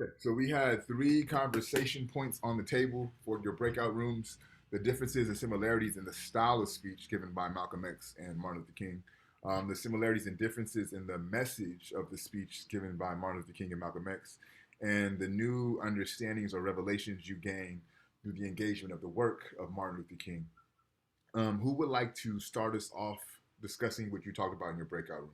Okay, so we had three conversation points on the table for your breakout rooms: the differences and similarities in the style of speech given by Malcolm X and Martin Luther King, the similarities and differences in the message of the speech given by Martin Luther King and Malcolm X, and the new understandings or revelations you gain through the engagement of the work of Martin Luther King. Who would like to start us off discussing what you talked about in your breakout rooms?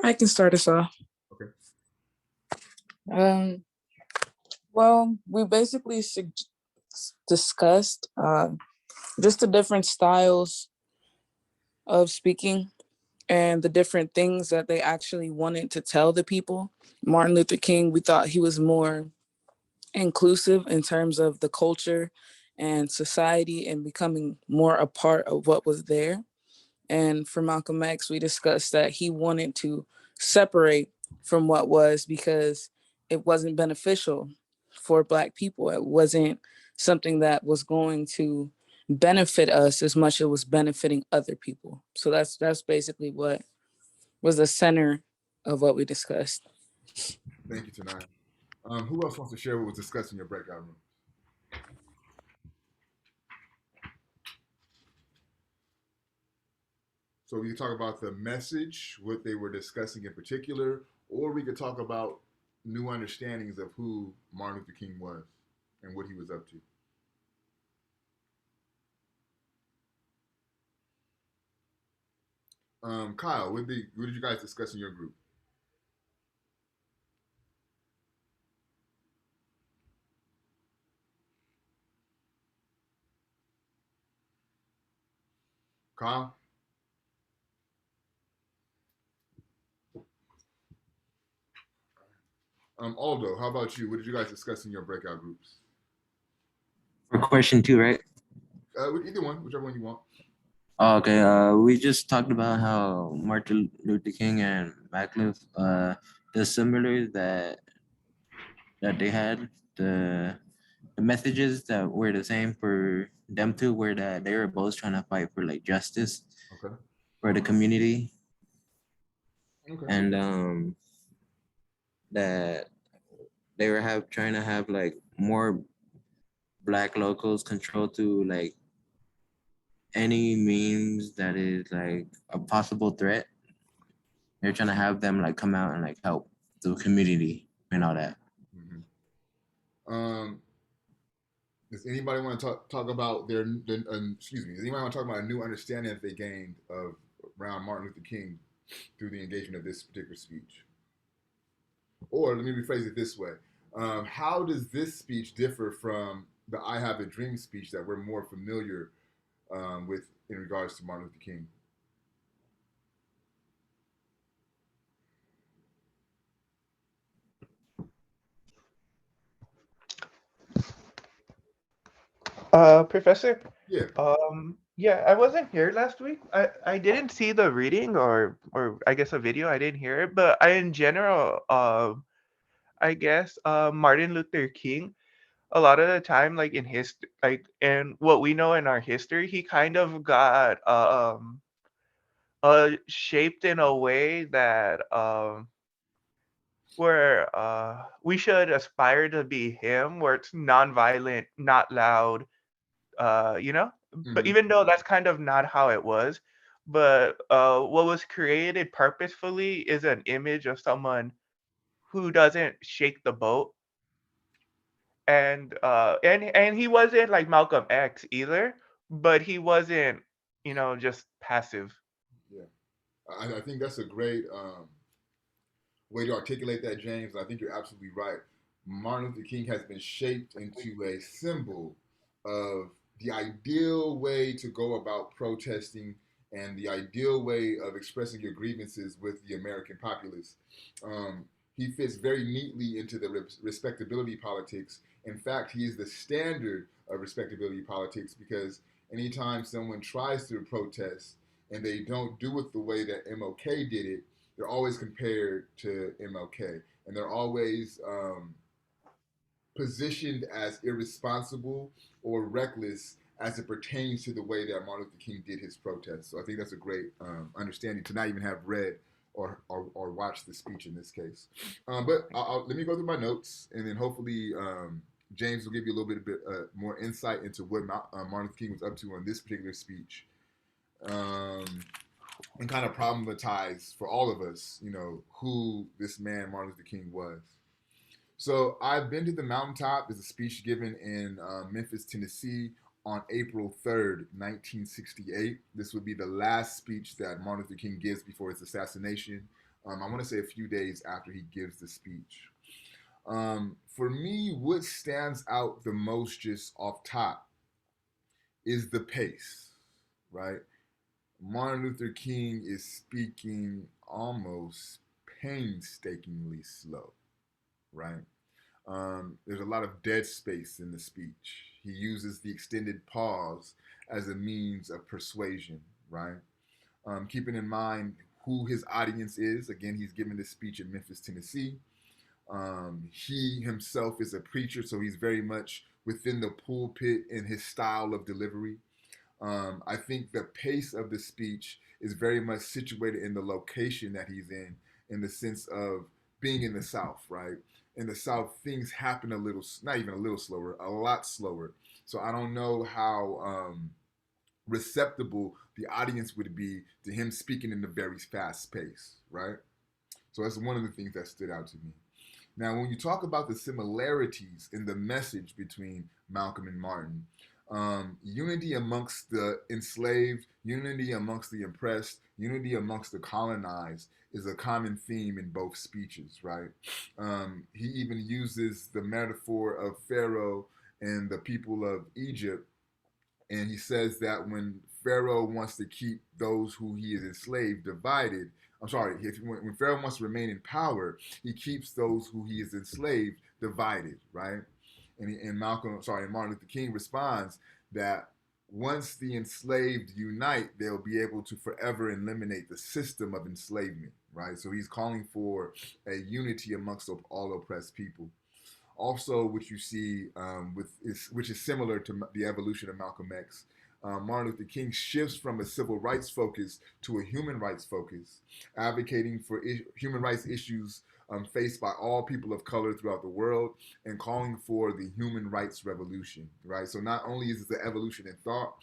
I can start us off. Okay. Um, well, we basically discussed just the different styles of speaking and the different things that they actually wanted to tell the people. Martin Luther King, we thought he was more inclusive in terms of the culture and society and becoming more a part of what was there. And for Malcolm X, we discussed that he wanted to separate from what was because it wasn't beneficial for Black people. It wasn't something that was going to benefit us as much as it was benefiting other people. So that's basically what was the center of what we discussed. Thank you, Tanai. Who else wants to share what was discussed in your breakout room? So we could talk about the message, what they were discussing in particular, or we could talk about new understandings of who Martin Luther King was and what he was up to. Kyle, what did you guys discuss in your group? Kyle? Aldo, how about you? What did you guys discuss in your breakout groups? For question two, right? Either one, whichever one you want. Okay, we just talked about how Martin Luther King and Macliffe, the similar that they had, the the messages that were the same for them two were that they were both trying to fight for like justice Okay. for the community, Okay. and that they were trying to have like more Black locals control to like any means that is like a possible threat. They're trying to have them like come out and like help the community and all that. Um, does anybody want to talk about excuse me? Does anybody want to talk about a new understanding that they gained of around Martin Luther King through the engagement of this particular speech? Or let me rephrase it this way: how does this speech differ from the "I Have a Dream" speech that we're more familiar with in regards to Martin Luther King? Professor, Yeah. yeah, I wasn't here last week. I didn't see the reading or I guess a video. I didn't hear it, but in general, I guess Martin Luther King, a lot of the time, like in his like and what we know in our history, he kind of got shaped in a way that where we should aspire to be him, where it's nonviolent, not loud, you know? But Mm-hmm. even though that's kind of not how it was, but what was created purposefully is an image of someone who doesn't shake the boat. And he wasn't like Malcolm X either, but he wasn't, just passive. Yeah. I think that's a great way to articulate that, James. I think you're absolutely right. Martin Luther King has been shaped into a symbol of the ideal way to go about protesting and the ideal way of expressing your grievances with the American populace. Um, he fits very neatly into the respectability politics. In fact, he is the standard of respectability politics because anytime someone tries to protest and they don't do it the way that MLK did it, they're always compared to MLK, and they're always positioned as irresponsible or reckless as it pertains to the way that Martin Luther King did his protest. So I think that's a great understanding to not even have read or watched the speech in this case. But let me go through my notes, and then hopefully James will give you a little bit more insight into what Martin Luther King was up to on this particular speech, and kind of problematize for all of us, who this man Martin Luther King was. So I've been to the mountaintop. There's a speech given in Memphis, Tennessee on April 3rd, 1968. This would be the last speech that Martin Luther King gives before his assassination. I want to say a few days after he gives the speech. For me, what stands out the most just off top is the pace, right? Martin Luther King is speaking almost painstakingly slow, right? There's a lot of dead space in the speech. He uses the extended pause as a means of persuasion, right? Keeping in mind who his audience is. Again, he's giving this speech in Memphis, Tennessee. He himself is a preacher, so he's very much within the pulpit in his style of delivery. I think the pace of the speech is very much situated in the location that he's in the sense of being in the South, right? In the South, things happen a little, not even a little slower, a lot slower. So I don't know how receptible the audience would be to him speaking in a very fast pace, right? So that's one of the things that stood out to me. Now, when you talk about the similarities in the message between Malcolm and Martin, unity amongst the enslaved, unity amongst the oppressed, unity amongst the colonized is a common theme in both speeches, right? He even uses the metaphor of Pharaoh and the people of Egypt, and he says that when Pharaoh wants to keep those who he has enslaved divided, when Pharaoh wants to remain in power, he keeps those who he has enslaved divided, right? And Martin Luther King responds that once the enslaved unite, they'll be able to forever eliminate the system of enslavement, right? So he's calling for a unity amongst all oppressed people. Also, which you see which is similar to the evolution of Malcolm X, Martin Luther King shifts from a civil rights focus to a human rights focus, advocating for human rights issues faced by all people of color throughout the world, and calling for the human rights revolution, right? So not only is it the evolution in thought,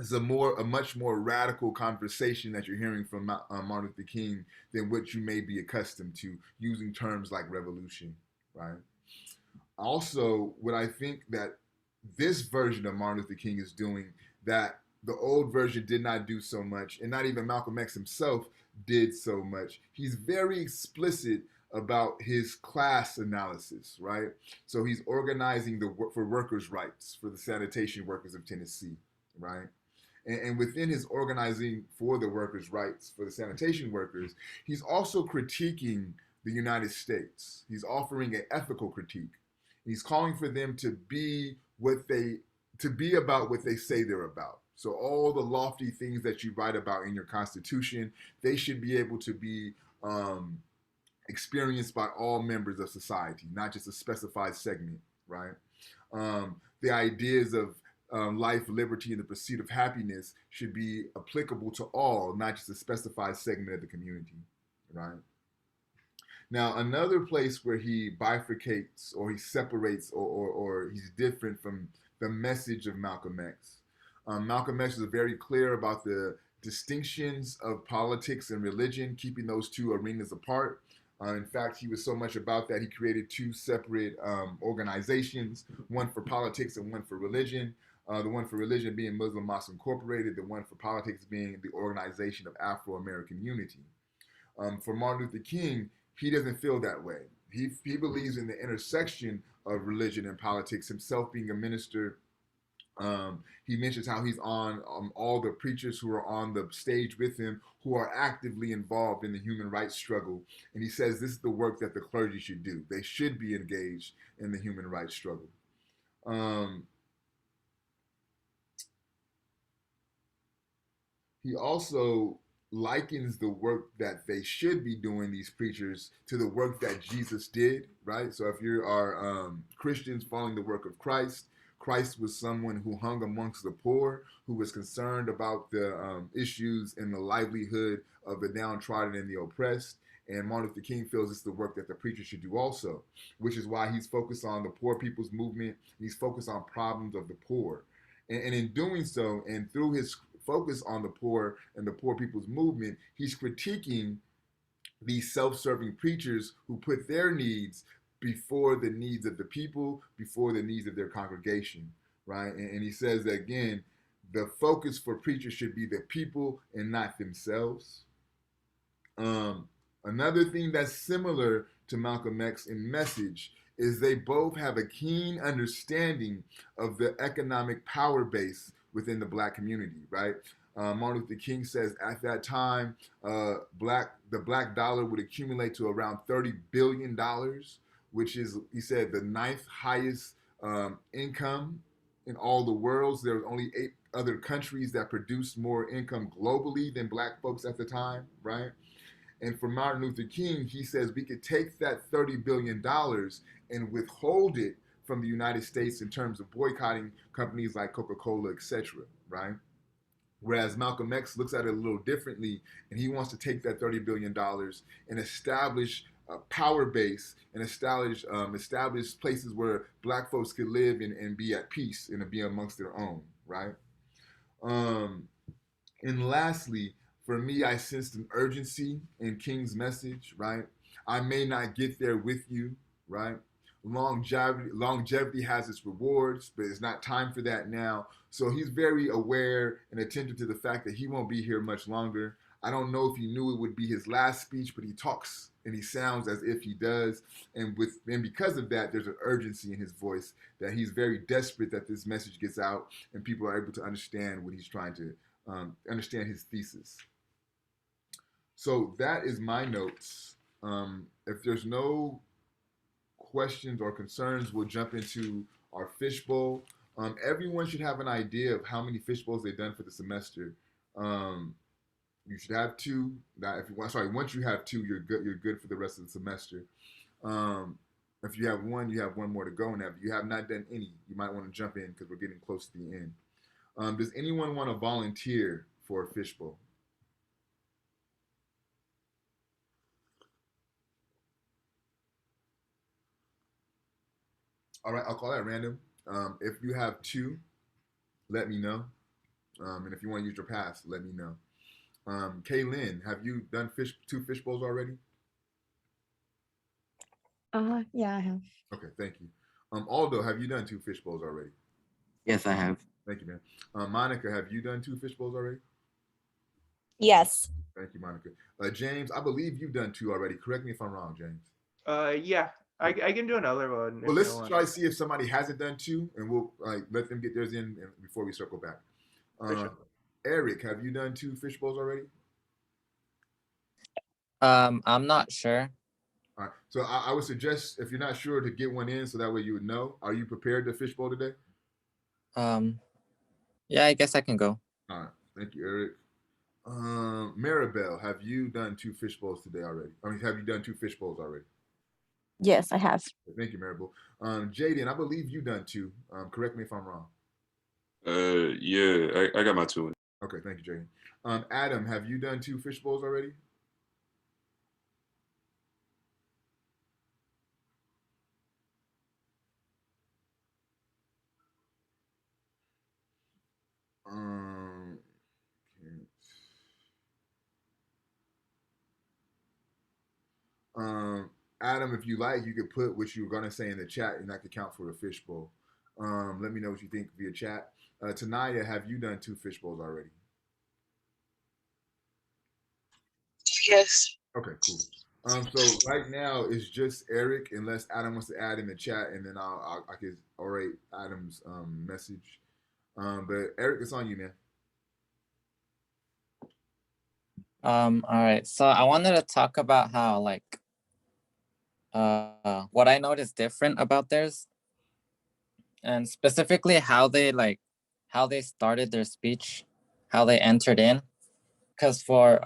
it's a much more radical conversation that you're hearing from Martin Luther King than what you may be accustomed to, using terms like revolution, right? Also, what I think that this version of Martin Luther King is doing that the old version did not do so much, and not even Malcolm X himself did so much. He's very explicit about his class analysis, right? So he's organizing for workers' rights for the sanitation workers of Tennessee, right? And within his organizing for the workers' rights for the sanitation workers, he's also critiquing the United States. He's offering an ethical critique. He's calling for them to be about what they say they're about. So all the lofty things that you write about in your Constitution, they should be able to be experienced by all members of society, not just a specified segment, right? The ideas of life, liberty, and the pursuit of happiness should be applicable to all, not just a specified segment of the community, right? Now, another place where he bifurcates or he separates or he's different from the message of Malcolm X. Malcolm X was very clear about the distinctions of politics and religion, keeping those two arenas apart. In fact, he was so much about that, he created two separate organizations, one for politics and one for religion. The one for religion being Muslim Mosque Incorporated, the one for politics being the Organization of Afro-American Unity. For Martin Luther King, he doesn't feel that way. He believes in the intersection of religion and politics, himself being a minister. He mentions how he's on all the preachers who are on the stage with him who are actively involved in the human rights struggle. And he says this is the work that the clergy should do. They should be engaged in the human rights struggle. He also likens the work that they should be doing, these preachers, to the work that Jesus did, right? So if you are Christians following the work of Christ, Christ was someone who hung amongst the poor, who was concerned about the issues in the livelihood of the downtrodden and the oppressed. And Martin Luther King feels it's the work that the preacher should do also, which is why he's focused on the poor people's movement. He's focused on problems of the poor. And in doing so, and through his focus on the poor and the poor people's movement, he's critiquing these self-serving preachers who put their needs before the needs of the people, before the needs of their congregation, right? And he says that again, the focus for preachers should be the people and not themselves. Another thing that's similar to Malcolm X in message is they both have a keen understanding of the economic power base within the black community, right? Martin Luther King says at that time, the black dollar would accumulate to around $30 billion, which is, he said, the ninth highest income in all the world. So there were only 8 other countries that produced more income globally than black folks at the time, right? And for Martin Luther King, he says we could take that $30 billion and withhold it from the United States in terms of boycotting companies like Coca-Cola, etc., right? Whereas Malcolm X looks at it a little differently, and he wants to take that $30 billion and establish a power base and establish places where black folks could live and be at peace and be amongst their own, right? Um, and lastly, for me, I sensed an urgency in King's message, right? I may not get there with you, right? Longevity has its rewards, but it's not time for that now. So he's very aware and attentive to the fact that he won't be here much longer. I don't know if he knew it would be his last speech, but he talks and he sounds as if he does. And because of that, there's an urgency in his voice that he's very desperate that this message gets out and people are able to understand what he's trying to understand his thesis. So that is my notes. If there's no questions or concerns, we'll jump into our fishbowl. Everyone should have an idea of how many fishbowls they've done for the semester. You should have 2. Once you have 2, you're good. You're good for the rest of the semester. If you have 1, you have 1 more to go. And if you have not done any, you might want to jump in because we're getting close to the end. Does anyone want to volunteer for a fishbowl? All right, I'll call that random. If you have 2, let me know. And if you want to use your pass, let me know. Kaylin, have you done 2 fish bowls already? Yeah, I have. Okay, thank you. Aldo, have you done 2 fish bowls already? Yes, I have. Thank you, man. Monica, have you done 2 fish bowls already? Yes. Thank you, Monica. James, I believe you've done 2 already. Correct me if I'm wrong, James. Yeah, I can do another one. Well, let's try to see if somebody hasn't done 2, and we'll let them get theirs in before we circle back. Sure. Eric, have you done 2 fish bowls already? I'm not sure. All right. So I would suggest, if you're not sure, to get one in so that way you would know. Are you prepared to fish bowl today? Yeah, I guess I can go. All right. Thank you, Eric. Maribel, have you done 2 fish bowls today already? I mean, have you done 2 fish bowls already? Yes, I have. Thank you, Maribel. Jaden, I believe you've done 2. Correct me if I'm wrong. Yeah, I got my 2 in. Okay, thank you, Jaden. Adam, have you done 2 fish bowls already? Adam, if you like, you could put what you were gonna say in the chat, and that could count for a fishbowl. Let me know what you think via chat. Tanaya, have you done 2 fish bowls already? Yes. Okay, cool. So right now it's just Eric, unless Adam wants to add in the chat, and then I can orate Adam's message. But Eric, it's on you, man. All right. So I wanted to talk about how what I noticed different about theirs, and specifically how they started their speech, how they entered in. Because for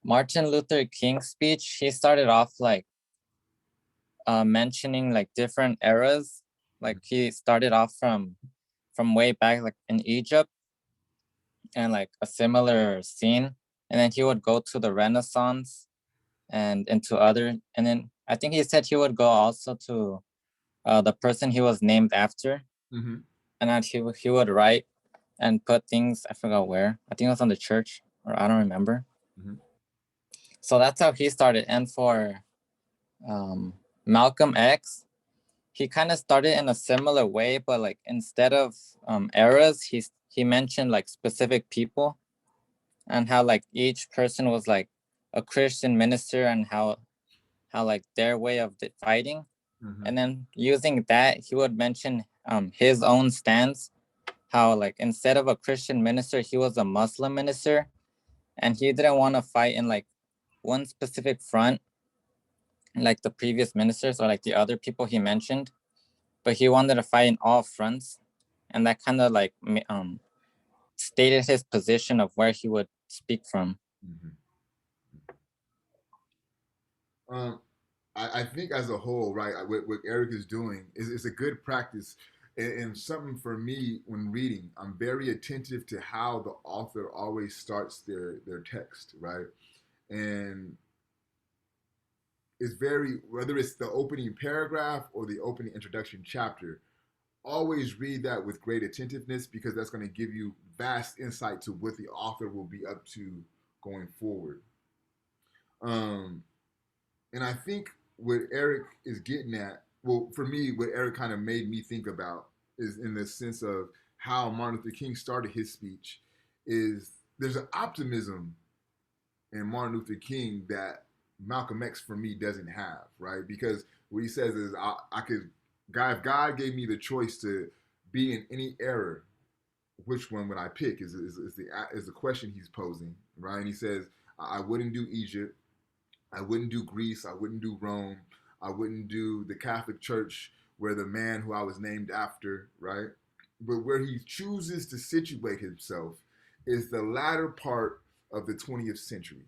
Martin Luther King's speech, he started off mentioning different eras Like he started off from way back, like in Egypt, and like a similar scene, and then he would go to the Renaissance and into other, and then I think he said he would go also to the person he was named after, Mm-hmm. and that he would write and put things, I forgot where, I think it was on the church, or I don't remember. Mm-hmm. So that's how he started. And for Malcolm X, he kind of started in a similar way, but like instead of eras, he mentioned like specific people, and how like each person was like a Christian minister, and how like their way of fighting. Mm-hmm. And then using that, he would mention his own stance, how like instead of a Christian minister, he was a Muslim minister, and he didn't want to fight in like one specific front, like the previous ministers or like the other people he mentioned, but he wanted to fight in all fronts, and that kind of like stated his position of where he would speak from. Mm-hmm. I think as a whole, right, what Eric is doing is a good practice, and something for me when reading. I'm very attentive to how the author always starts their text, right, and it's very, whether it's the opening paragraph or the opening introduction chapter, always read that with great attentiveness, because that's going to give you vast insight to what the author will be up to going forward. Um, and I think what Eric is getting at, well, for me, what Eric kind of made me think about is in the sense of how Martin Luther King started his speech, is there's an optimism in Martin Luther King that Malcolm X for me doesn't have, right? Because what he says is, I could, God, if God gave me the choice to be in any era, which one would I pick? Is the question he's posing, right? And he says, I wouldn't do Egypt, I wouldn't do Greece, I wouldn't do Rome, I wouldn't do the Catholic Church where the man who I was named after, right? But where he chooses to situate himself is the latter part of the 20th century,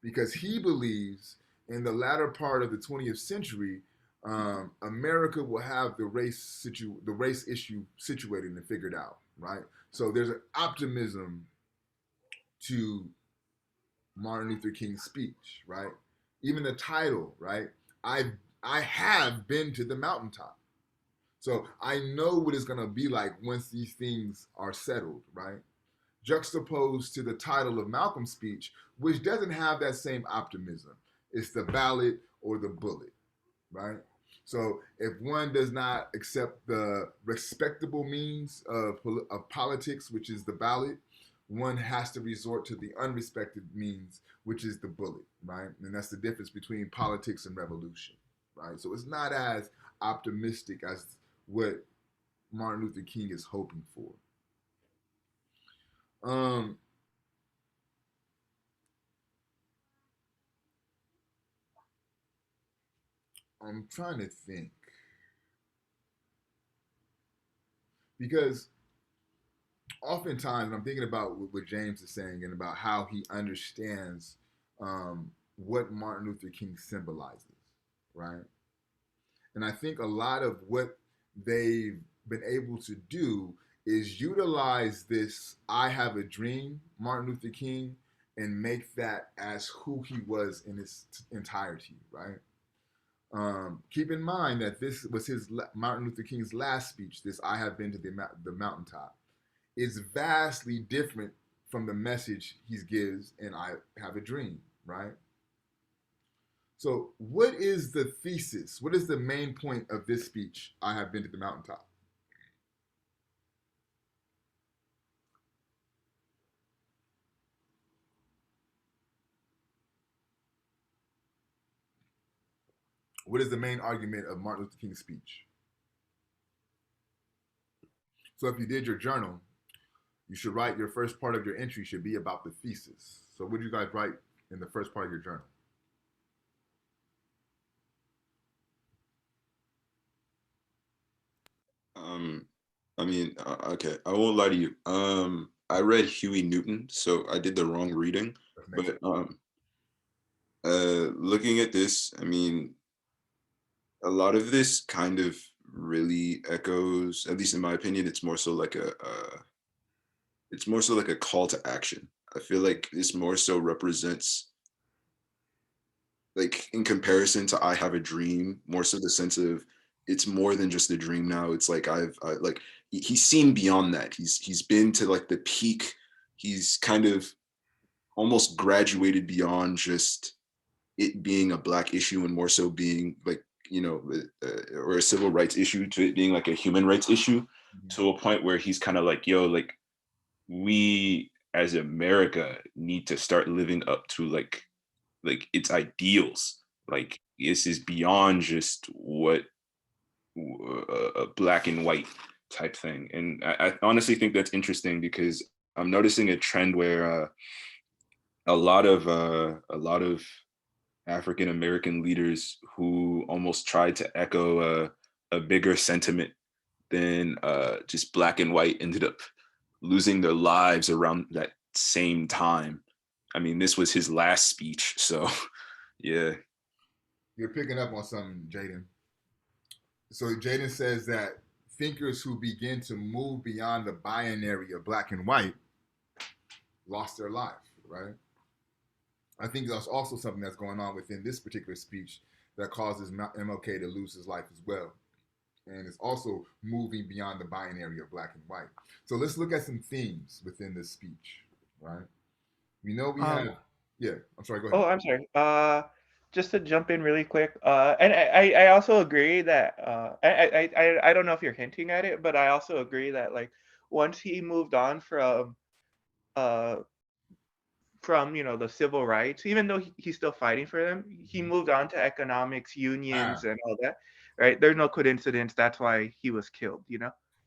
because he believes in the latter part of the 20th century, America will have the race issue situated and figured out, right? So there's an optimism to Martin Luther King's speech, right? Even the title, right? I I have been to the mountaintop. So I know what it's gonna be like once these things are settled, right? Juxtaposed to the title of Malcolm's speech, which doesn't have that same optimism. It's the ballot or the bullet, right? So if one does not accept the respectable means of politics, which is the ballot, one has to resort to the unrespected means, which is the bullet, right? And that's the difference between politics and revolution, right? So it's not as optimistic as what Martin Luther King is hoping for. Um, I'm trying to think, because oftentimes I'm thinking about what James is saying and about how he understands what Martin Luther King symbolizes, right? And I think a lot of what they've been able to do is utilize this "I have a dream" Martin Luther King and make that as who he was in his entirety, right? Keep in mind that this was his Martin Luther King's last speech. This "I have been to the mountaintop" is vastly different from the message he gives in "I Have a Dream," right? So, what is the thesis? What is the main point of this speech, "I have been to the mountaintop"? What is the main argument of Martin Luther King's speech? So, if you did your journal, you should write your first part of your entry should be about the thesis. So, what do you guys write in the first part of your journal? Um, okay, I won't lie to you. I read Huey Newton, so I did the wrong reading. But looking at this, I mean, a lot of this kind of really echoes, at least in my opinion, it's more so like a call to action. I feel like this more so represents, like, in comparison to I Have a Dream, more so the sense of it's more than just a dream now. It's like like he's seen beyond that. He's been to like the peak. He's kind of almost graduated beyond just it being a Black issue and more so being like, or a civil rights issue, to it being like a human rights issue, to a point where he's kind of like, yo, like, we as America need to start living up to like its ideals. Like, this is beyond just what a black and white type thing. And I honestly think that's interesting because I'm noticing a trend where a lot of African American leaders who almost tried to echo a bigger sentiment than just black and white ended up losing their lives around that same time. I mean, this was his last speech, so yeah. You're picking up on something, Jaden. So Jaden says that thinkers who begin to move beyond the binary of black and white lost their life, right? I think there's also something that's going on within this particular speech that causes MLK to lose his life as well. And it's also moving beyond the binary of black and white. So let's look at some themes within this speech, right? We know we have, yeah, I'm sorry, go ahead. Oh, I'm sorry. Just to jump in really quick. And I also agree that I don't know if you're hinting at it, but I also agree that like once he moved on from the civil rights, even though he's still fighting for them, he moved on to economics, unions, and all that. Right? There's no coincidence. That's why he was killed.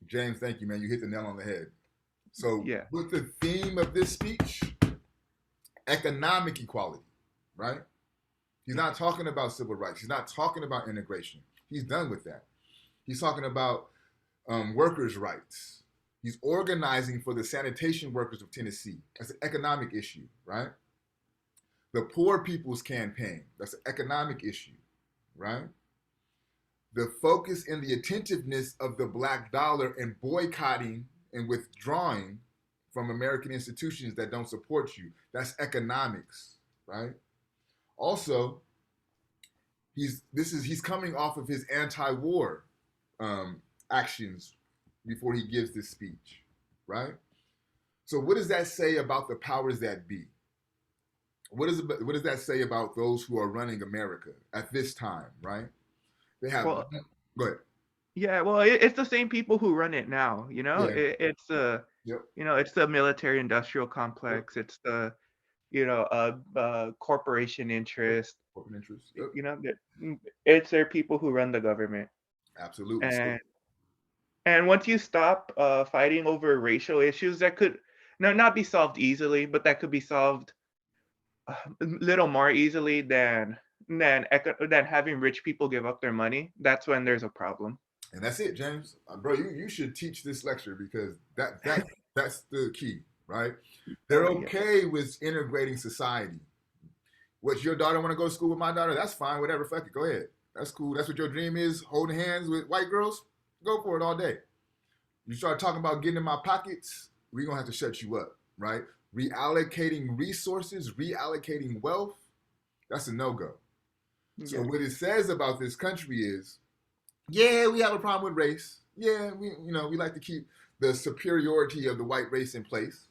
James, thank you, man. You hit the nail on the head. So Yeah. with the theme of this speech, economic equality, right? He's not talking about civil rights. He's not talking about integration. He's done with that. He's talking about workers' rights. He's organizing for the sanitation workers of Tennessee. That's an economic issue, right? The Poor People's Campaign. That's an economic issue, right? The focus and the attentiveness of the black dollar and boycotting and withdrawing from American institutions that don't support you. That's economics, right? Also, he's coming off of his anti-war actions before he gives this speech, right? So what does that say about the powers that be? What does that say about those who are running America at this time, right? They have. Well, go ahead. Yeah, well, it's the same people who run it now. Yeah. It's the Yep. it's the military-industrial complex. Yep. It's the corporation interest. Corporate interest. Yep. It's their people who run the government. Absolutely. And once you stop fighting over racial issues that could not be solved easily, but that could be solved a little more easily than having rich people give up their money, that's when there's a problem. And that's it, James. Bro, you should teach this lecture because that's the key, right? They're okay with integrating society. What, your daughter want to go to school with my daughter? That's fine, whatever, fuck it, go ahead. That's cool. That's what your dream is, holding hands with white girls? Go for it all day. You start talking about getting in my pockets, we're going to have to shut you up, right? Reallocating resources, reallocating wealth, that's a no-go. So what it says about this country is, yeah, we have a problem with race. Yeah, we like to keep the superiority of the white race in place.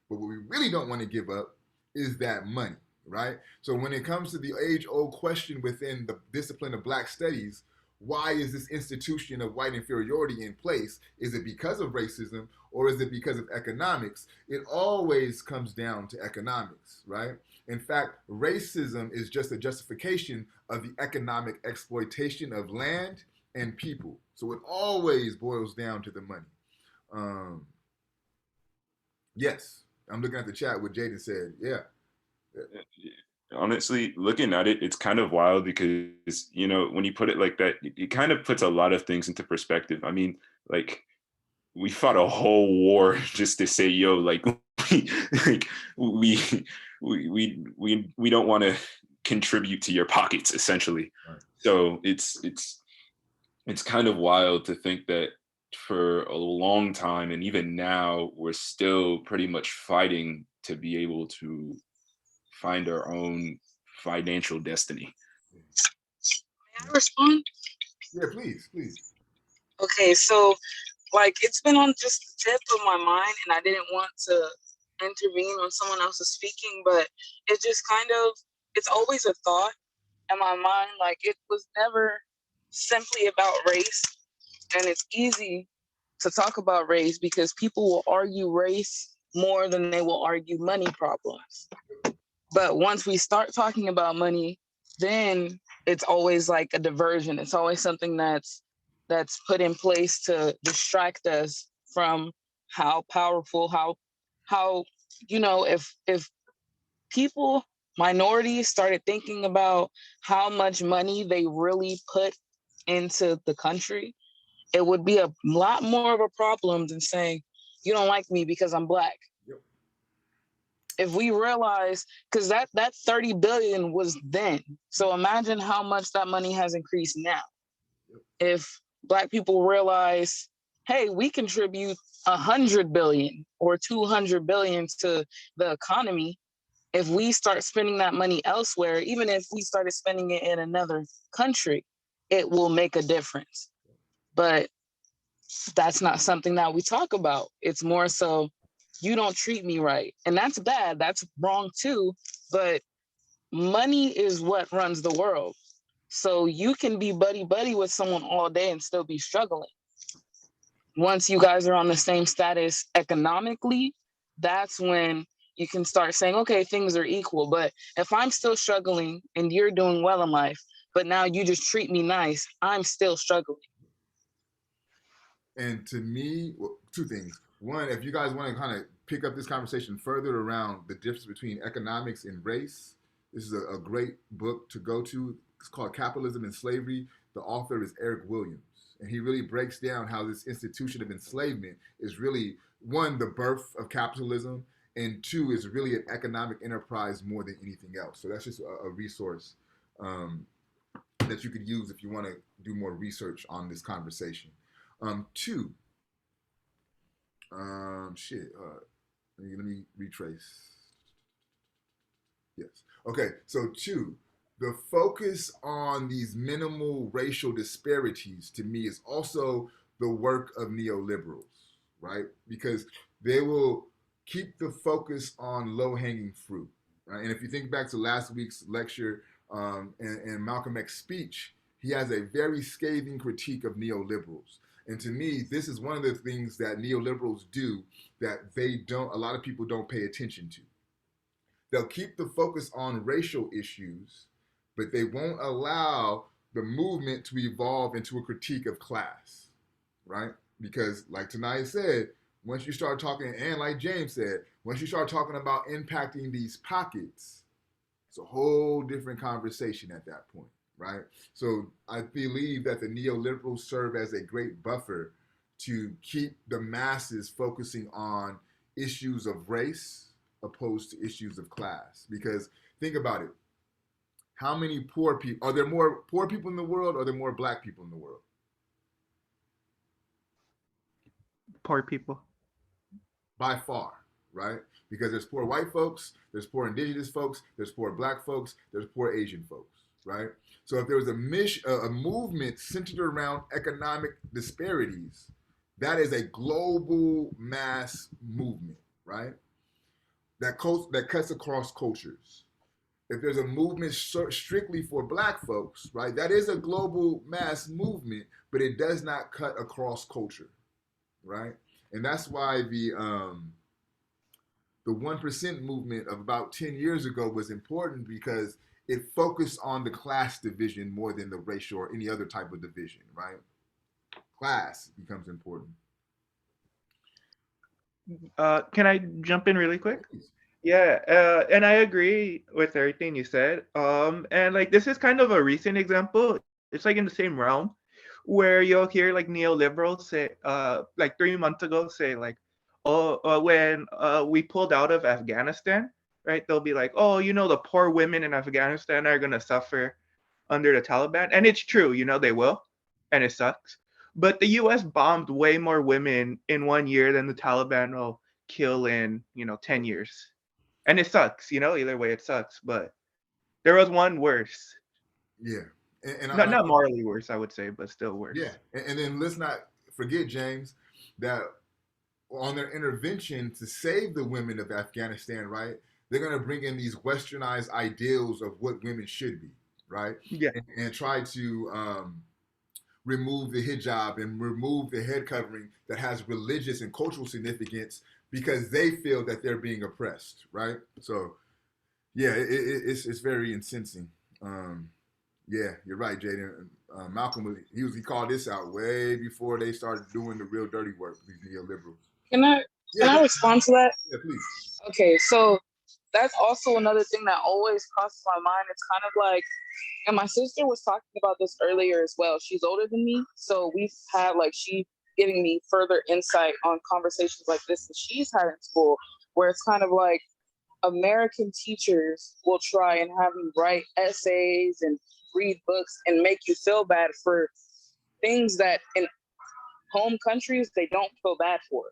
But what we really don't want to give up is that money, right? So when it comes to the age-old question within the discipline of Black studies, why is this institution of white inferiority in place? Is it because of racism or is it because of economics? It always comes down to economics, right? In fact, racism is just a justification of the economic exploitation of land and people. So it always boils down to the money. Yes, I'm looking at the chat what Jaden said. Yeah. Honestly, looking at it, it's kind of wild because, when you put it like that, it kind of puts a lot of things into perspective. I mean, like, we fought a whole war just to say, yo, like, we don't want to contribute to your pockets, essentially. Right. So it's it's kind of wild to think that for a long time and even now we're still pretty much fighting to be able to find our own financial destiny. May I respond? Yeah, please, please. Okay, so like it's been on just the tip of my mind, and I didn't want to intervene when someone else is speaking, but it just kind of, it's always a thought in my mind. Like it was never simply about race, and it's easy to talk about race because people will argue race more than they will argue money problems. But once we start talking about money, then it's always like a diversion. It's always something that's put in place to distract us from how powerful, how if people, minorities started thinking about how much money they really put into the country, it would be a lot more of a problem than saying you don't like me because I'm black. Yep. If we realize, because that 30 billion was then, so imagine how much that money has increased now. Yep. If black people realize, hey, we contribute 100 billion or 200 billion to the economy, if we start spending that money elsewhere, even if we started spending it in another country, it will make a difference. But that's not something that we talk about. It's more so, you don't treat me right. And that's bad. That's wrong too. But money is what runs the world. So you can be buddy with someone all day and still be struggling. Once you guys are on the same status economically, that's when you can start saying, okay, things are equal. But if I'm still struggling and you're doing well in life, but now you just treat me nice, I'm still struggling. And to me, well, two things. One, if you guys want to kind of pick up this conversation further around the difference between economics and race, this is a great book to go to. It's called Capitalism and Slavery. The author is Eric Williams. And he really breaks down how this institution of enslavement is really, one, the birth of capitalism, and two, is really an economic enterprise more than anything else. So that's just a resource um, that you could use if you want to do more research on this conversation. Two, let me retrace. Yes. Okay. So two, the focus on these minimal racial disparities to me is also the work of neoliberals, right? Because they will keep the focus on low-hanging fruit, right? And if you think back to last week's lecture and Malcolm X's speech, he has a very scathing critique of neoliberals. And to me, this is one of the things that neoliberals do that a lot of people don't pay attention to. They'll keep the focus on racial issues, but they won't allow the movement to evolve into a critique of class, right? Because, like Tanaya said, once you start talking, and like James said, once you start talking about impacting these pockets, it's a whole different conversation at that point, right? So I believe that the neoliberals serve as a great buffer to keep the masses focusing on issues of race opposed to issues of class. Because think about it. How many poor people, are there more poor people in the world or are there more black people in the world? Poor people. By far, right? Because there's poor white folks, there's poor indigenous folks, there's poor black folks, there's poor Asian folks, right? So if there was a movement centered around economic disparities, that is a global mass movement, right? That cuts across cultures. If there's a movement strictly for black folks, right, that is a global mass movement, but it does not cut across culture, right? And that's why the 1% movement of about 10 years ago was important because it focused on the class division more than the racial or any other type of division, right? Class becomes important. Can I jump in really quick? Yeah, and I agree with everything you said. And like this is kind of a recent example. It's like in the same realm, where you'll hear like neoliberals say, like 3 months ago, say like, oh, when we pulled out of Afghanistan, right? They'll be like, oh, the poor women in Afghanistan are gonna suffer under the Taliban, and it's true, they will. and it sucks. But the U.S. bombed way more women in 1 year than the Taliban will kill in 10 years, and it sucks. Either way it sucks. But there was one worse, Yeah, and not morally worse, I would say, but still worse. yeah, and then let's not forget, James, that on their intervention to save the women of Afghanistan, right? They're going to bring in these westernized ideals of what women should be, right? Yeah. And try to remove the hijab and remove the head covering that has religious and cultural significance because they feel that they're being oppressed, right? So, yeah, it's very incensing. Yeah, you're right, Jaden. Malcolm, he called this out way before they started doing the real dirty work. These neoliberals. Can I respond to that? Yeah, please. Okay, so that's also another thing that always crosses my mind. It's kind of like, and my sister was talking about this earlier as well. She's older than me, so we've had she giving me further insight on conversations like this that she's had in school, where it's kind of like American teachers will try and have you write essays and read books and make you feel bad for things that in home countries they don't feel bad for.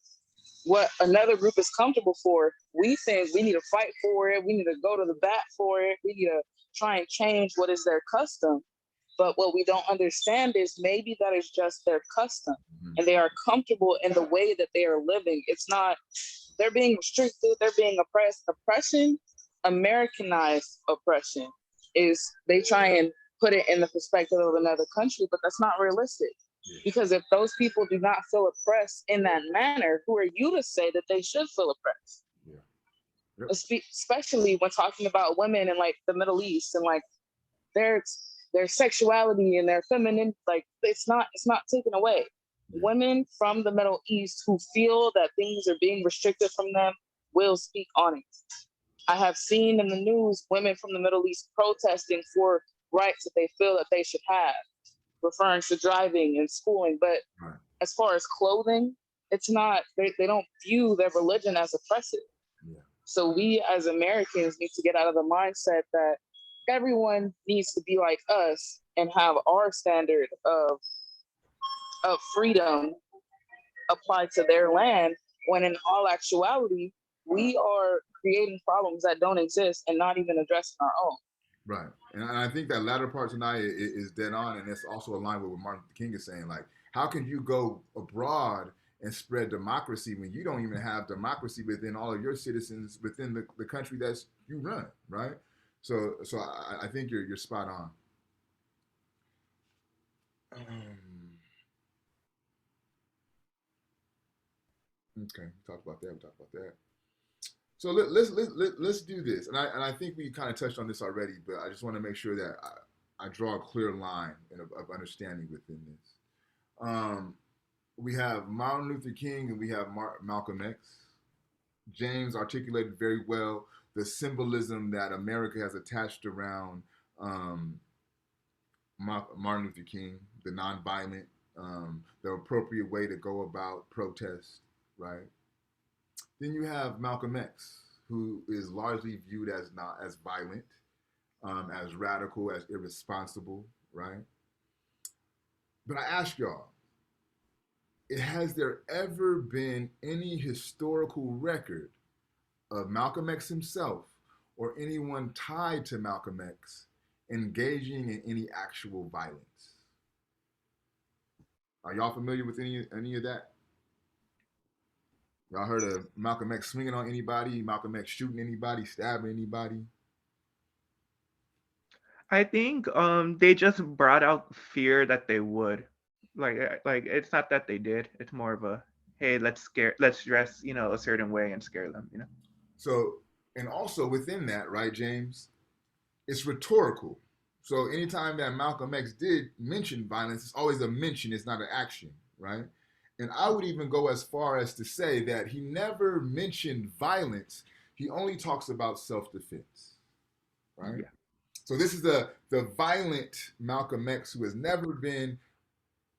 What another group is comfortable for, we think we need to fight for it. We need to go to the bat for it. We need to try and change what is their custom. But what we don't understand is maybe that is just their custom, and they are comfortable in the way that they are living. It's not, they're being restricted, they're being oppressed. Oppression, Americanized oppression, is they try and put it in the perspective of another country, but that's not realistic. Because if those people do not feel oppressed in that manner, who are you to say that they should feel oppressed? Yep. Especially when talking about women in the Middle East and their sexuality and their feminine, it's not taken away. Women from the Middle East who feel that things are being restricted from them will speak on it. I have seen in the news women from the Middle East protesting for rights that they feel that they should have, referring to driving and schooling. But as far as clothing, it's not, they don't view their religion as oppressive. Yeah. So we as Americans need to get out of the mindset that everyone needs to be like us and have our standard of freedom applied to their land, when in all actuality, we are creating problems that don't exist and not even addressing our own. Right. And I think that latter part tonight is dead on, and it's also aligned with what Martin Luther King is saying. How can you go abroad and spread democracy when you don't even have democracy within all of your citizens within the country that you run, right? So I think you're spot on. Okay, we talked about that. So let's do this, and I think we kind of touched on this already, but I just want to make sure that I draw a clear line of understanding within this. We have Martin Luther King and we have Malcolm X. James articulated very well the symbolism that America has attached around Martin Luther King, the nonviolent, the appropriate way to go about protest, right? Then you have Malcolm X, who is largely viewed as not as violent, as radical, as irresponsible, right? But I ask y'all, has there ever been any historical record of Malcolm X himself or anyone tied to Malcolm X engaging in any actual violence? Are y'all familiar with any of that? Y'all heard of Malcolm X swinging on anybody, Malcolm X shooting anybody, stabbing anybody? I think they just brought out fear that they would. Like it's not that they did. It's more of a, hey, let's dress, a certain way and scare them, So, and also within that, right, James, it's rhetorical. So anytime that Malcolm X did mention violence, it's always a mention, it's not an action, right? And I would even go as far as to say that he never mentioned violence. He only talks about self-defense, right? Yeah. So this is the violent Malcolm X who has never been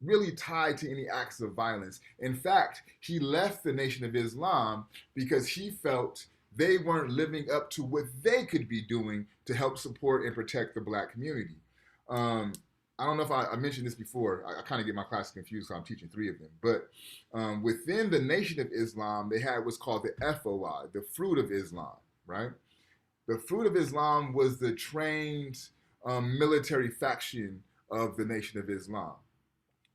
really tied to any acts of violence. In fact, he left the Nation of Islam because he felt they weren't living up to what they could be doing to help support and protect the Black community. I don't know if I mentioned this before. I kind of get my classes confused because I'm teaching three of them. But within the Nation of Islam, they had what's called the FOI, the Fruit of Islam, right? The Fruit of Islam was the trained military faction of the Nation of Islam.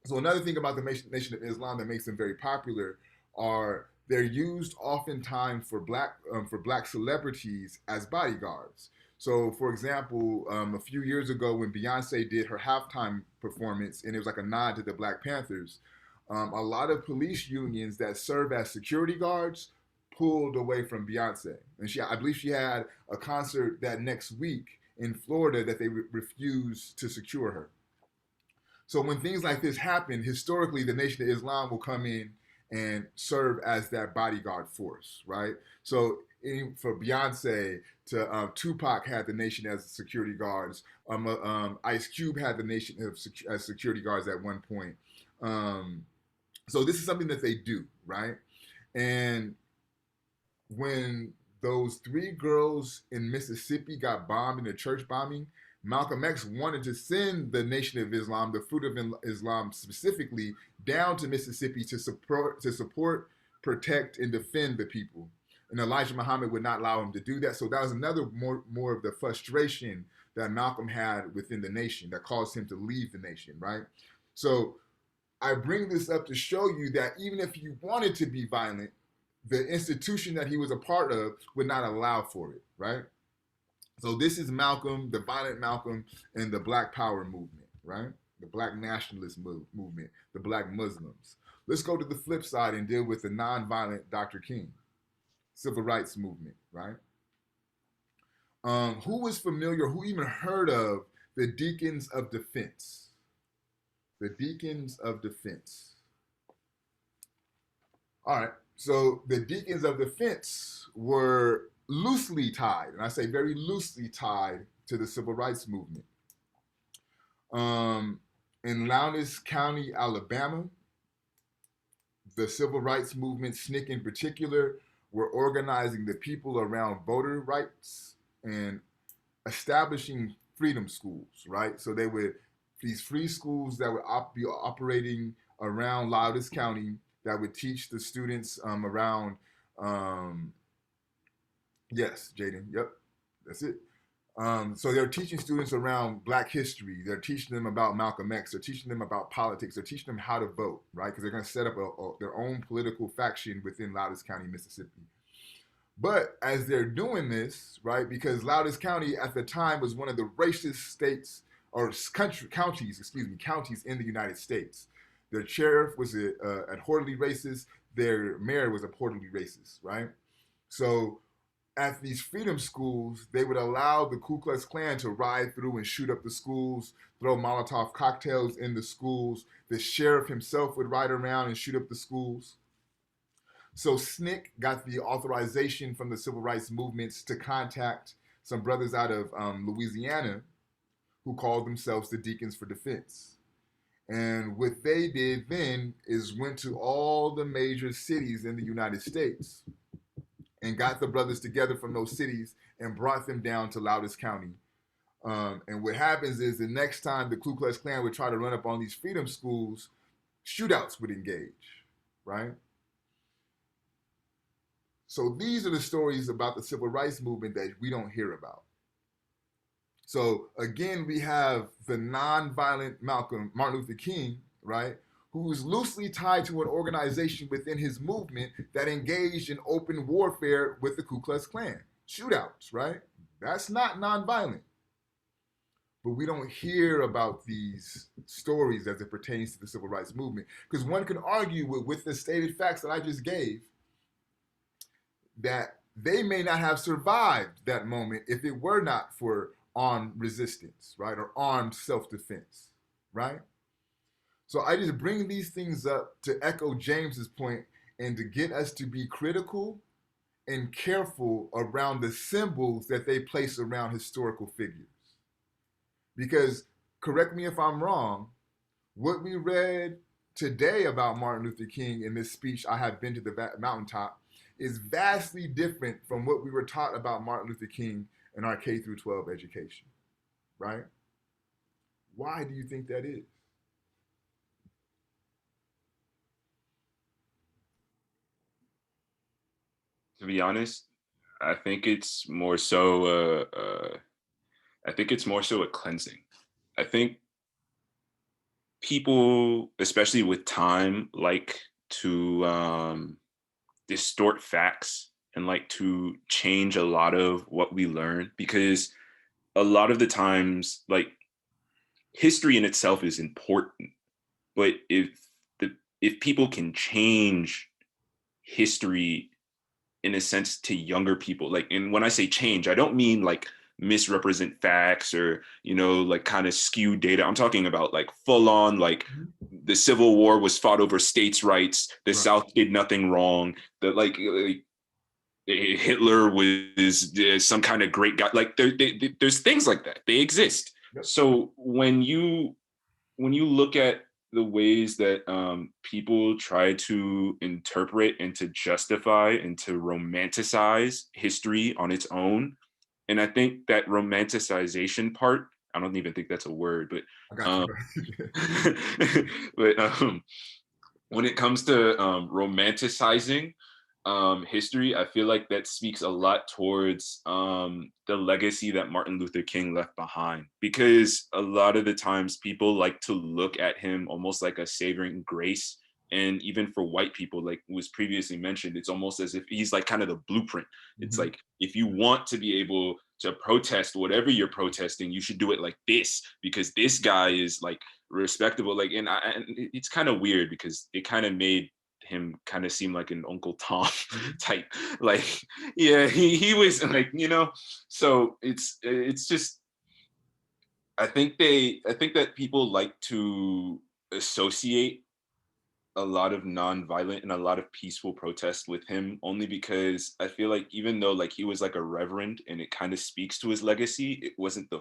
So another thing about the Nation of Islam that makes them very popular are they're used oftentimes for black celebrities as bodyguards. So, for example, a few years ago when Beyonce did her halftime performance, and it was like a nod to the Black Panthers, a lot of police unions that serve as security guards pulled away from Beyonce, and I believe she had a concert that next week in Florida that they refused to secure her. So when things like this happen, historically, the Nation of Islam will come in and serve as that bodyguard force, right? So for Beyonce to Tupac had the Nation as security guards. Ice Cube had the Nation as security guards at one point. So this is something that they do, right? And when those three girls in Mississippi got bombed in a church bombing, Malcolm X wanted to send the Nation of Islam, the Fruit of Islam specifically, down to Mississippi to support, protect, and defend the people. And Elijah Muhammad would not allow him to do that. So that was another more of the frustration that Malcolm had within the nation that caused him to leave the nation, right? So I bring this up to show you that even if you wanted to be violent, the institution that he was a part of would not allow for it, right? So this is Malcolm, the violent Malcolm, and the Black Power movement, right? The Black nationalist movement, the Black Muslims. Let's go to the flip side and deal with the nonviolent Dr. King, civil rights movement, right? Who is familiar, who even heard of the Deacons of Defense? The Deacons of Defense. All right, so the Deacons of Defense were loosely tied, and I say very loosely tied to the civil rights movement. In Lowndes County, Alabama, the civil rights movement, SNCC in particular, were organizing the people around voter rights and establishing freedom schools, right? So these free schools that would be operating around Lowndes County that would teach the students around yes, Jaden. Yep, that's it. So they're teaching students around Black history. They're teaching them about Malcolm X. They're teaching them about politics. They're teaching them how to vote, right? Because they're going to set up their own political faction within Lowndes County, Mississippi. But as they're doing this, right, because Lowndes County at the time was one of the racist states or counties in the United States. Their sheriff was abhorrently racist. Their mayor was abhorrently racist, right? So at these freedom schools, they would allow the Ku Klux Klan to ride through and shoot up the schools, throw Molotov cocktails in the schools. The sheriff himself would ride around and shoot up the schools. So SNCC got the authorization from the civil rights movements to contact some brothers out of Louisiana who called themselves the Deacons for Defense. And what they did then is went to all the major cities in the United States and got the brothers together from those cities and brought them down to Lowndes County. And what happens is the next time the Ku Klux Klan would try to run up on these freedom schools, shootouts would engage, right? So these are the stories about the civil rights movement that we don't hear about. So again, we have the nonviolent Martin Luther King, right? Who is loosely tied to an organization within his movement that engaged in open warfare with the Ku Klux Klan. Shootouts, right? That's not nonviolent. But we don't hear about these stories as it pertains to the civil rights movement. Because one can argue with the stated facts that I just gave that they may not have survived that moment if it were not for armed resistance, right? Or armed self-defense, right? So I just bring these things up to echo James's point and to get us to be critical and careful around the symbols that they place around historical figures. Because, correct me if I'm wrong, what we read today about Martin Luther King in this speech, I Have Been to the Mountaintop, is vastly different from what we were taught about Martin Luther King in our K through 12 education, right? Why do you think that is? To be honest, I think it's more so. I think it's more so a cleansing. I think people, especially with time, like to distort facts and like to change a lot of what we learn, because a lot of the times, like, history in itself is important, but the if people can change history in a sense to younger people, like, and when I say change, I don't mean like misrepresent facts or, like kind of skew data. I'm talking about like full on, like, the Civil War was fought over states' rights, the Right. South did nothing wrong, that like Hitler was some kind of great guy. Like there's things like that. They exist. Yep. So when you look at the ways that people try to interpret and to justify and to romanticize history on its own, and I think that romanticization part, I don't even think that's a word, but I got you. but when it comes to romanticizing history, I feel like that speaks a lot towards the legacy that Martin Luther King left behind. Because a lot of the times people like to look at him almost like a saving grace. And even for white people, like was previously mentioned, it's almost as if he's like kind of the blueprint. It's like, if you want to be able to protest whatever you're protesting, you should do it like this, because this guy is like respectable. Like, and it's kind of weird because it kind of made him kind of seem like an Uncle Tom type. Like, yeah, he was like, so it's just, I think that people like to associate a lot of non-violent and a lot of peaceful protests with him, only because I feel like even though like he was like a reverend and it kind of speaks to his legacy, it wasn't the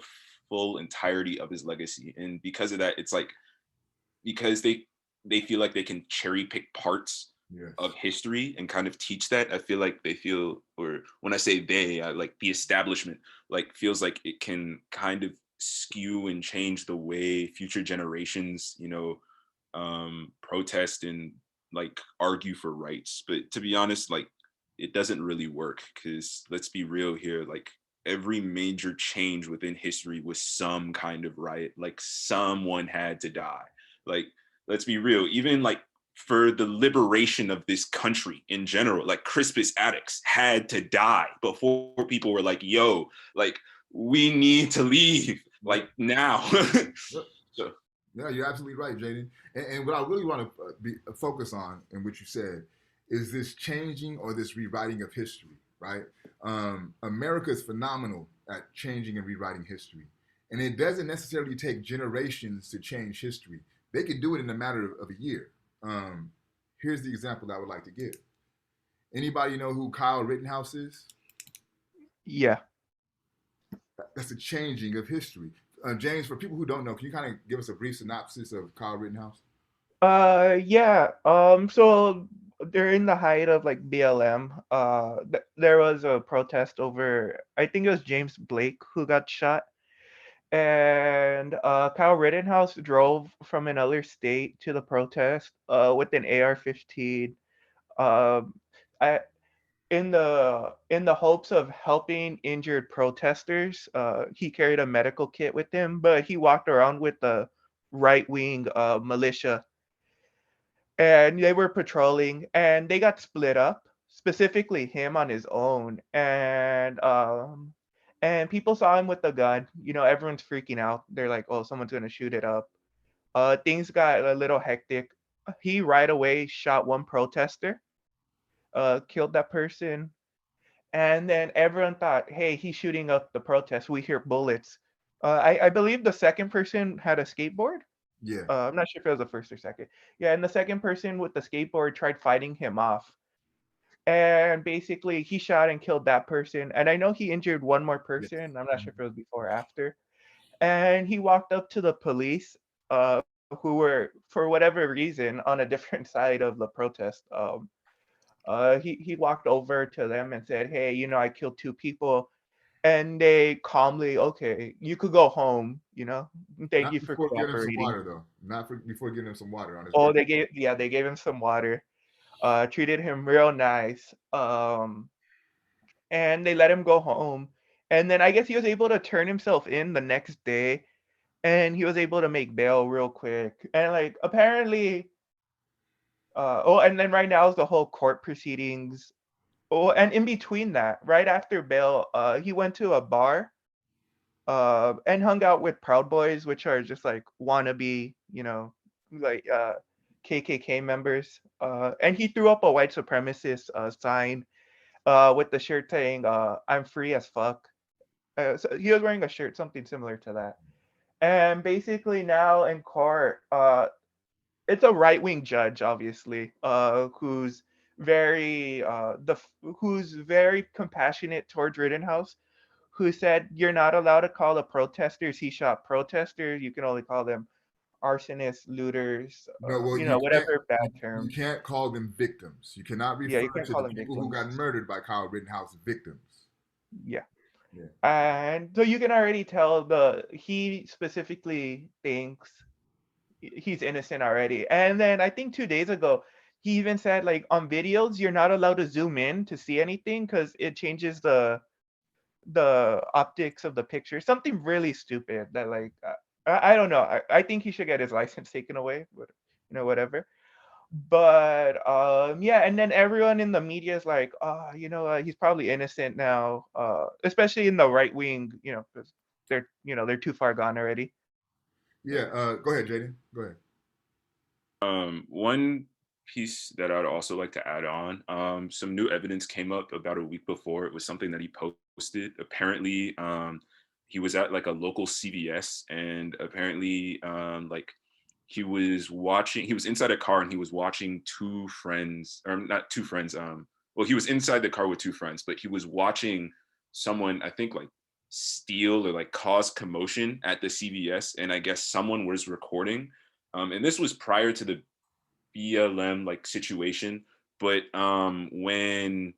full entirety of his legacy. And because of that, it's like, because they feel like they can cherry pick parts Yes. of history and kind of teach that, I feel like they feel, or when I say they, I like the establishment, like feels like it can kind of skew and change the way future generations, protest and like argue for rights. But to be honest, like, it doesn't really work, because let's be real here, like every major change within history was some kind of riot, like someone had to die. Like, let's be real, even like for the liberation of this country in general, like Crispus Attucks had to die before people were like, yo, like, we need to leave, like, now. Yep. So Yeah, you're absolutely right, Jaden. And what I really want to focus on in what you said is this changing or this rewriting of history, right? America is phenomenal at changing and rewriting history. And it doesn't necessarily take generations to change history. They could do it in a matter of a year. Um, Here's the example I would like to give. Anybody know who Kyle Rittenhouse is? Yeah. That's a changing of history. James, for people who don't know, can you kind of give us a brief synopsis of Kyle Rittenhouse? Yeah. So during the height of like BLM, there was a protest over, I think it was James Blake who got shot. And Kyle Rittenhouse drove from another state to the protest with an AR-15. Um, I in the hopes of helping injured protesters. He carried a medical kit with him, but he walked around with the right wing militia, and they were patrolling, and they got split up. Specifically, him on his own, and people saw him with the gun. Everyone's freaking out. They're like, "Oh, someone's gonna shoot it up." Things got a little hectic. He right away shot one protester, killed that person. And then everyone thought, hey, he's shooting up the protest. We hear bullets. I believe the second person had a skateboard. Yeah. I'm not sure if it was the first or second. Yeah, and the second person with the skateboard tried fighting him off. And basically, he shot and killed that person. And I know he injured one more Yes. person. I'm not sure if it was before or after. And he walked up to the police, who were, for whatever reason, on a different side of the protest. He walked over to them and said, "Hey, I killed two people." And they calmly, "Okay, you could go home. Thank you Not for before giving him some cooperating. water though. Before giving him some water on his Oh, birthday. they gave him some water. Treated him real nice. And they let him go home. And then I guess he was able to turn himself in the next day, and he was able to make bail real quick. And like apparently, and then right now is the whole court proceedings. Oh, and in between that, right after bail, he went to a bar, and hung out with Proud Boys, which are just like wannabe, like KKK members. And he threw up a white supremacist sign with the shirt saying "I'm free as fuck." So he was wearing a shirt, something similar to that. And basically now in court, it's a right wing judge, obviously, who's very compassionate towards Rittenhouse, who said you're not allowed to call the protesters he shot protesters. You can only call them arsonists, looters, No, well, you can't. whatever bad You terms. can't call them victims. You cannot Yeah, refer you can't to call the them people who victims. got murdered by Kyle Rittenhouse victims. Yeah. Yeah. And so you can already tell he specifically thinks he's innocent already. And then I think 2 days ago, he even said like on videos, you're not allowed to zoom in to see anything because it changes the optics of the picture. Something really stupid that like I don't know. I think he should get his license taken away, but whatever. But yeah, and then everyone in the media is like, oh, he's probably innocent now. Especially in the right wing, because they're too far gone already. Yeah. Go ahead, Jaden. Go ahead. One piece that I'd also like to add on, some new evidence came up about a week before. It was something that he posted. Apparently, he was at like a local CVS, and apparently, like he was inside a car and he was watching two friends, or not two friends. Well, he was inside the car with two friends, but he was watching someone, I think, like steal or like cause commotion at the CVS, and I guess someone was recording. And this was prior to the BLM like situation, but when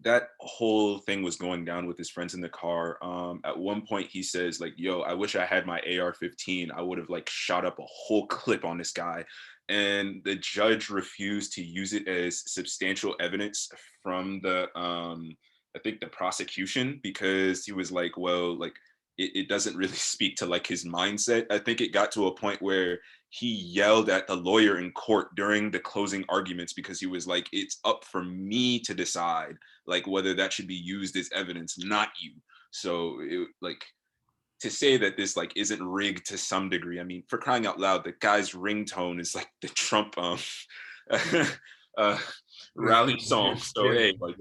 that whole thing was going down with his friends in the car, at one point he says like, yo, I wish I had my AR-15. I would have like shot up a whole clip on this guy. And the judge refused to use it as substantial evidence from the I think the prosecution, because he was like, well, like it doesn't really speak to like his mindset. I think it got to a point where he yelled at the lawyer in court during the closing arguments because he was like, it's up for me to decide like whether that should be used as evidence, not you. So like to say that this like isn't rigged to some degree, I mean, for crying out loud, the guy's ringtone is like the Trump rally song. So Yeah. hey, like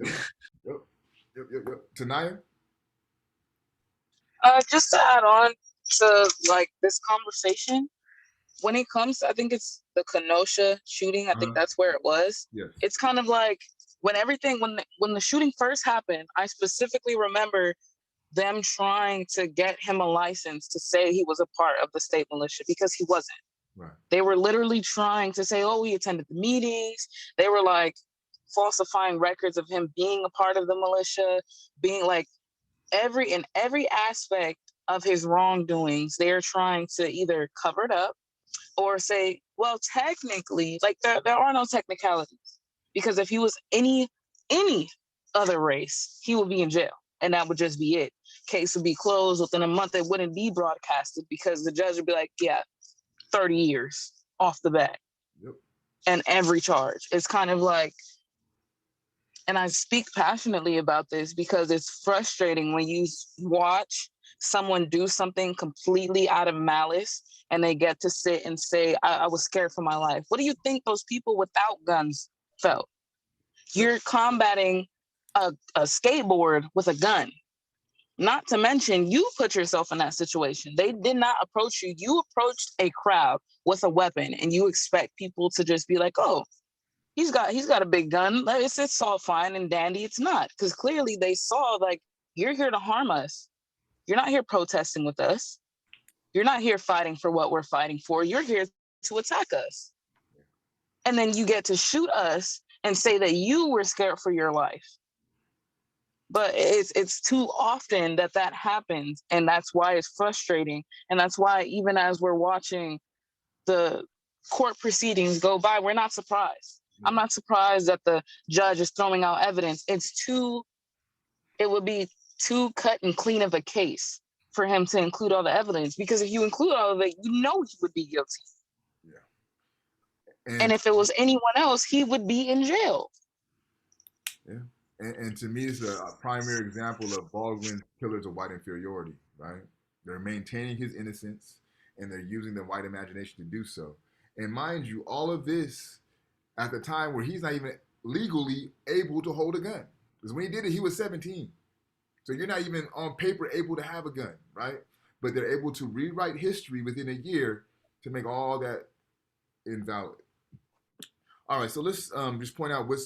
Yep. Tanaya? Just to add on to like this conversation, when it comes, I think it's the Kenosha shooting. I think that's where it was. Yes. It's kind of like when the shooting first happened. I specifically remember them trying to get him a license to say he was a part of the state militia because he wasn't. Right. They were literally trying to say, oh, he attended the meetings. They were like falsifying records of him being a part of the militia, being like in every aspect of his wrongdoings. They're trying to either cover it up or say, well, technically, like there are no technicalities, because if he was any other race, he would be in jail, and that would just be it. Case would be closed within a month. It wouldn't be broadcasted because the judge would be like, yeah, 30 years off the bat. Yep. And every charge. It's kind of like, and I speak passionately about this because it's frustrating when you watch someone do something completely out of malice and they get to sit and say, I was scared for my life. What do you think those people without guns felt? You're combating a skateboard with a gun. Not to mention, you put yourself in that situation. They did not approach you. You approached a crowd with a weapon, and you expect people to just be like, oh, he's got a big gun. It's all fine and dandy. It's not, because clearly they saw like, you're here to harm us. You're not here protesting with us. You're not here fighting for what we're fighting for. You're here to attack us. And then you get to shoot us and say that you were scared for your life. But it's too often that happens, and that's why it's frustrating. And that's why even as we're watching the court proceedings go by, we're not surprised. I'm not surprised that the judge is throwing out evidence. It would be too cut and clean of a case for him to include all the evidence, because if you include all of it, you know he would be guilty. Yeah. And if it was anyone else, he would be in jail. Yeah. And to me, it's a primary example of Baldwin's pillars of white inferiority, right? They're maintaining his innocence, and they're using the white imagination to do so. And mind you, all of this at the time where he's not even legally able to hold a gun. Because when he did it, he was 17. So you're not even on paper able to have a gun, right? But they're able to rewrite history within a year to make all that invalid. All right, so let's just point out what's